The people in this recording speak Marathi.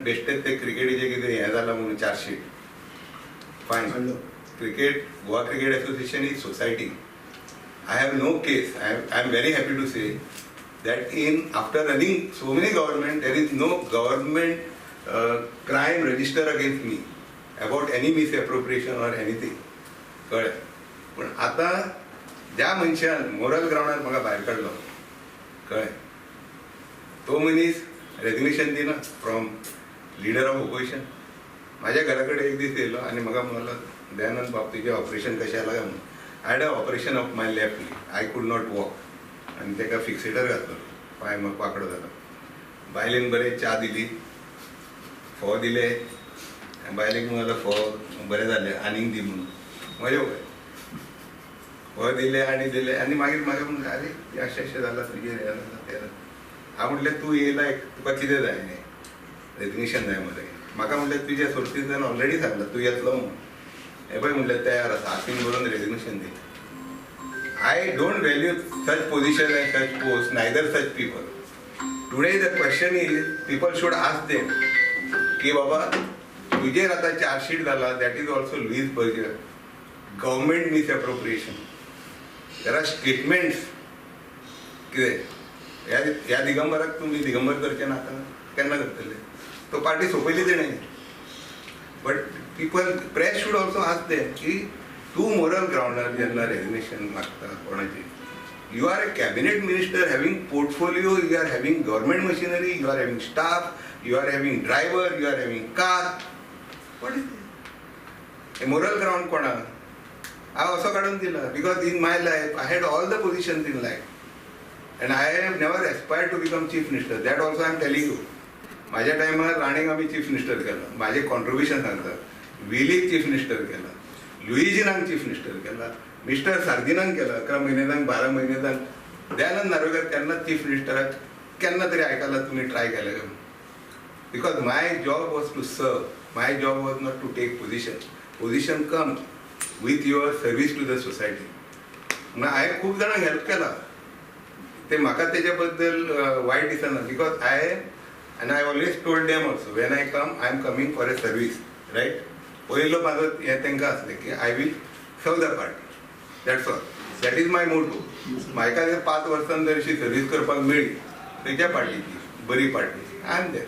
बेश्टेच ते क्रिकेटीचे कितें हें जालां म्हणून चार्जशीट फायन cricket Goa cricket association is society. I have no case. I am very happy to say that after running so many government, there is no government crime register against me about any misappropriation or anything. कळ्ळें. पण आतां ज्या मनशान मोरल ग्राउंडार म्हाका भायर काडलो कळ्ळें, तो मनीस रेजिग्नेशन दिना फ्रॉम लिडर ऑफ ऑपोजिशन. म्हाज्या घरा कडेन एक दीस येयलो आनी म्हाका म्हणलो दयानंद बाब तुजें ऑपरेशन कशें जालां काय म्हणून. I had an operation of my left knee. I could not walk. आणि ताका फिक्सेटर घातलो, पांय म्हाका वांकडो जालो. बायलेन बरें च्या दिली, फोव दिले, बायलेक म्हणलो फोव बरें जालें आनीक दी म्हणून. मजा पळय फोव दिले आनी मागीर म्हाका म्हणलें आरे अशें अशें जालां तुजें हें जालां तें जालां. हांव म्हणलें तूं येयला तुका कितें जाय न्ही, रेजिग्नेशन जाय मरे. म्हाका म्हणलें तुज्या सोर्सीसान ऑलरेडी सांगलां तूं येतलो म्हणून. हे पळय म्हणलें तयार आसा, हातीन बरोवन रेजिग्नेशन दिलें. I don't value such position and such posts, neither such people. Today the question is, people should ask them, की बाबा तुजेर आता चार्जशीट जाला, that is also Louis Berger, government misappropriation. There are statements, कितें ह्या दिगंबराक तुम्ही दिगंबर करचे नाका, केन्ना करतले? तो पार्टी सोंपयली तेणें. But people, press should also ask them, की तू मोरल ग्राउंडार जेन्ना रेजिग्नेशन मागता कोणाची, you are a cabinet minister having portfolio, you are having government machinery, you are having staff, you are having driver, you are having car. What is it? A moral ground कोणा? हांव असो काडून दिला, because in my life I had all the positions in life and I have never aspired to become chief minister. That also I am telling you. माझ्या टायमार राणेक आमी चीफ मिनिस्टर केला, माझे कॉन्ट्रिब्युशन सांगता. विलीक चीफ मिनिस्टर केला, लुईजीनाक चीफ मिनिस्टर केला, मिस्टर सार्दिनाक केला 11 म्हयन्यान 12 म्हयन्यान. दयानंद नार्वेकर केन्ना चीफ मिनिस्टराक केन्ना तरी आयकलां तुमी ट्राय केलें काय? Because my job was to serve, my job was not to take position. Position come with your service to the society. म्हणून हांवें खूब जाणांक हेल्प केला, ते म्हाका तेच्या बद्दल वायट दिसना. Because and I always told them also, when I come, I am coming for a service, right? पयलो म्हाजो हें तांकां आसलें की I will serve the party. That's all. That is my motto. म्हाका जर 5 वर्सां जर अशी सर्वीस करपाक मेळ्ळी खंयच्या पार्टीची, बरी पार्टी, I am there.